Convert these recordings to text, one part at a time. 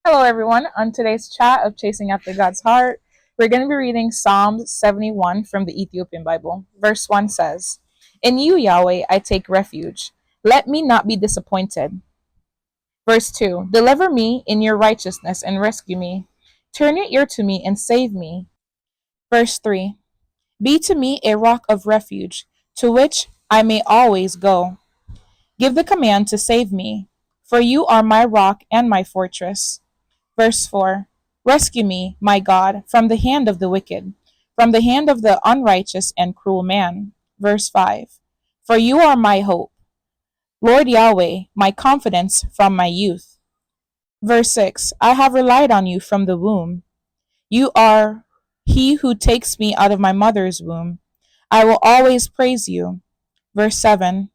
Hello, everyone. On today's chat of Chasing After God's Heart, we're going to be reading Psalm 71 from the Ethiopian Bible. Verse 1 says, In you, Yahweh, I take refuge. Let me not be disappointed. Verse 2, Deliver me in your righteousness and rescue me. Turn your ear to me and save me. Verse 3, Be to me a rock of refuge, to which I may always go. Give the command to save me, for you are my rock and my fortress. Verse 4, Rescue me, my God, from the hand of the wicked, from the hand of the unrighteous and cruel man. Verse 5, For you are my hope, Lord Yahweh, my confidence from my youth. Verse 6, I have relied on you from the womb. You are he who takes me out of my mother's womb. I will always praise you. Verse 7,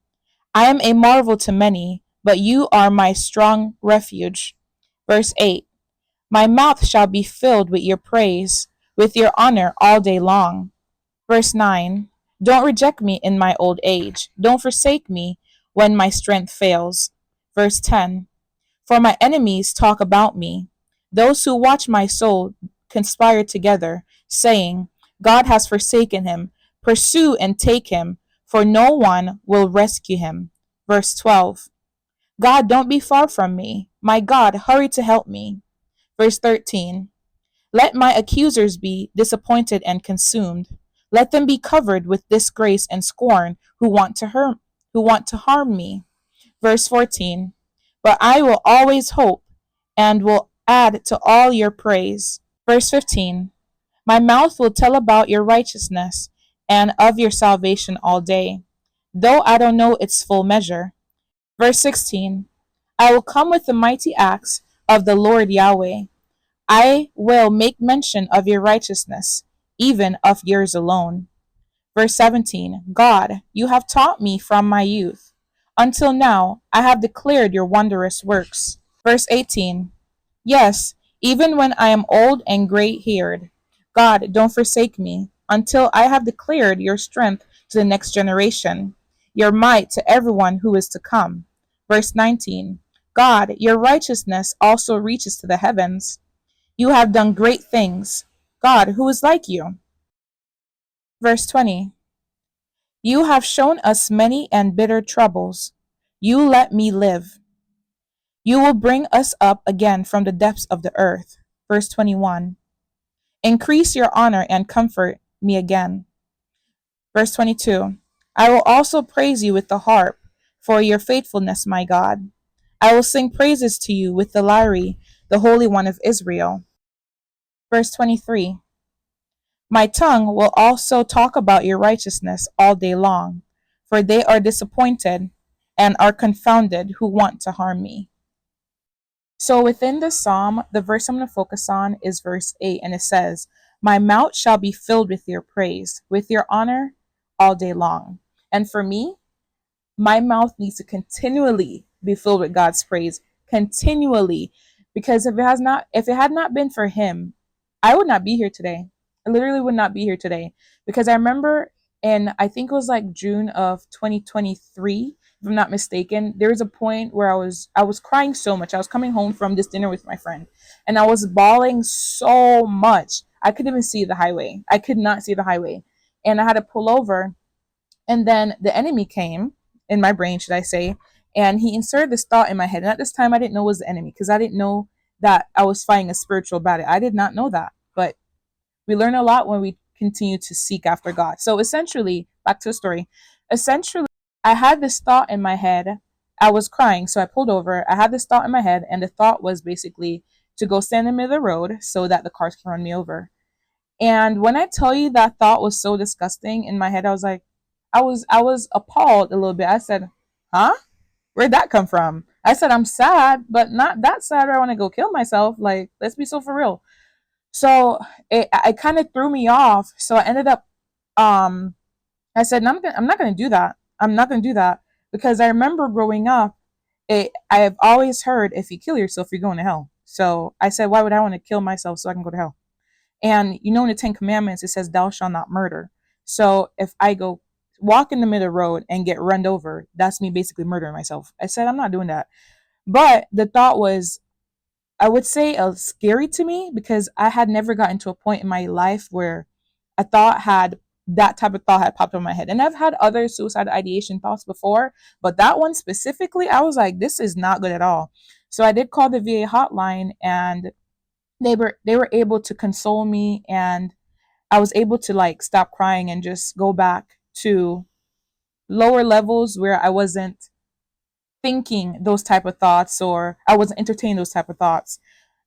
I am a marvel to many, but you are my strong refuge. Verse 8, My mouth shall be filled with your praise, with your honor all day long. Verse 9, Don't reject me in my old age. Don't forsake me when my strength fails. Verse 10, For my enemies talk about me. Those who watch my soul conspire together, saying, God has forsaken him. Pursue and take him, for no one will rescue him. Verse 12, God, don't be far from me. My God, hurry to help me. Verse 13, Let my accusers be disappointed and consumed. Let them be covered with disgrace and scorn who want to harm me. Verse 14, But I will always hope and will add to all your praise. Verse 15, My mouth will tell about your righteousness and of your salvation all day, though I don't know its full measure. Verse 16, I will come with the mighty acts of the Lord Yahweh. I will make mention of your righteousness, even of yours alone. Verse 17, God, you have taught me from my youth. Until now, I have declared your wondrous works. Verse 18, Yes, even when I am old and gray haired, God, don't forsake me until I have declared your strength to the next generation, your might to everyone who is to come. Verse 19, God, your righteousness also reaches to the heavens. You have done great things. God, who is like you? Verse 20, You have shown us many and bitter troubles. You let me live. You will bring us up again from the depths of the earth. Verse 21, Increase your honor and comfort me again. Verse 22, I will also praise you with the harp for your faithfulness, my God. I will sing praises to you with the lyre, the Holy One of Israel. Verse 23, My tongue will also talk about your righteousness all day long, for they are disappointed and are confounded who want to harm me. So within this psalm, the verse I'm going to focus on is verse 8, and it says, My mouth shall be filled with your praise, with your honor all day long. And for me, my mouth needs to continually be filled with God's praise, continually. Because if it had not been for him, I would not be here today. I literally would not be here today. Because I remember in I think it was like June of 2023, if I'm not mistaken, there was a point where I was crying so much. I was coming home from this dinner with my friend and I was bawling so much. I couldn't even see the highway. I could not see the highway. And I had to pull over, and then the enemy came in my brain, should I say, and he inserted this thought in my head. And at this time, I didn't know it was the enemy because I didn't know that I was fighting a spiritual battle. I did not know that. But we learn a lot when we continue to seek after God. So essentially, back to the story. Essentially, I had this thought in my head. I was crying, so I pulled over. I had this thought in my head, and the thought was basically to go stand in the middle of the road so that the cars can run me over. And when I tell you that thought was so disgusting in my head, I was like, I was appalled a little bit. I said, "Huh? Where'd that come from?" I said, "I'm sad, but not that sad where I want to go kill myself. Like, let's be so for real." So it kind of threw me off. So I ended up, um, I said, no, I'm not gonna do that. I'm not gonna do that because I remember growing up, I have always heard if you kill yourself, you're going to hell. So I said, why would I want to kill myself so I can go to hell? And you know, in the Ten Commandments, it says, "Thou shalt not murder." So if I go walk in the middle of the road and get run over, that's me basically murdering myself. I said, I'm not doing that. But the thought was, I would say scary to me because I had never gotten to a point in my life where a thought had that type of thought had popped in my head. And I've had other suicide ideation thoughts before, but that one specifically, I was like, this is not good at all. So I did call the VA hotline, and they were able to console me, and I was able to like stop crying and just go back to lower levels where I wasn't thinking those type of thoughts, or I wasn't entertaining those type of thoughts.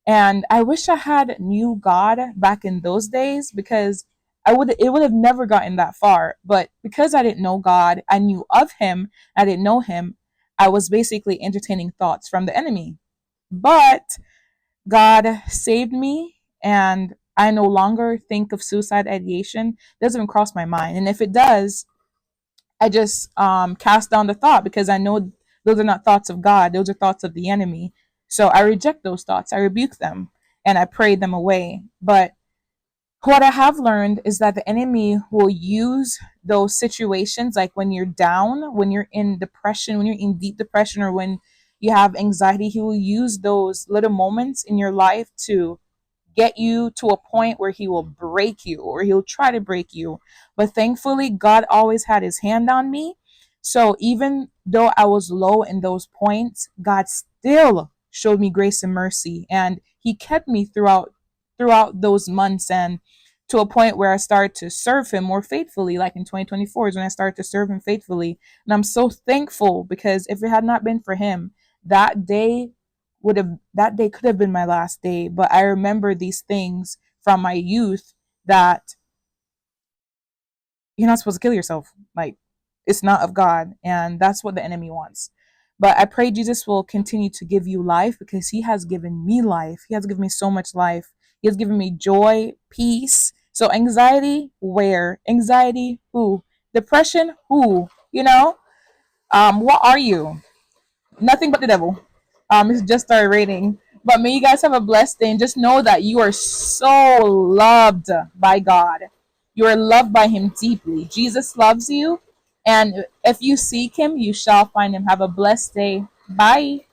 And I wish I had knew God back in those days, because it would have never gotten that far. But because I didn't know God, I knew of him, I didn't know him, I was basically entertaining thoughts from the enemy. But God saved me, and I no longer think of suicide ideation. It doesn't even cross my mind. And if it does, I just cast down the thought, because I know those are not thoughts of God, those are thoughts of the enemy. So I reject those thoughts, I rebuke them, and I pray them away. But what I have learned is that the enemy will use those situations, like when you're down, when you're in depression, when you're in deep depression, or when you have anxiety, he will use those little moments in your life to get you to a point where he will break you, or he'll try to break you. But thankfully, God always had his hand on me. So even though I was low in those points, God still showed me grace and mercy, and he kept me throughout those months, and to a point where I started to serve him more faithfully. Like in 2024 is when I started to serve him faithfully. And I'm so thankful, because if it had not been for him, that day that day could have been my last day. But I remember these things from my youth, that you're not supposed to kill yourself. Like, it's not of God, and that's what the enemy wants. But I pray Jesus will continue to give you life, because he has given me life. He has given me so much life. He has given me joy, peace. So anxiety, where? Anxiety, who? Depression, who? What are you? Nothing but the devil. It's just our rating. But may you guys have a blessed day, and just know that you are so loved by God. You are loved by him deeply. Jesus loves you, and if you seek him, you shall find him. Have a blessed day. Bye.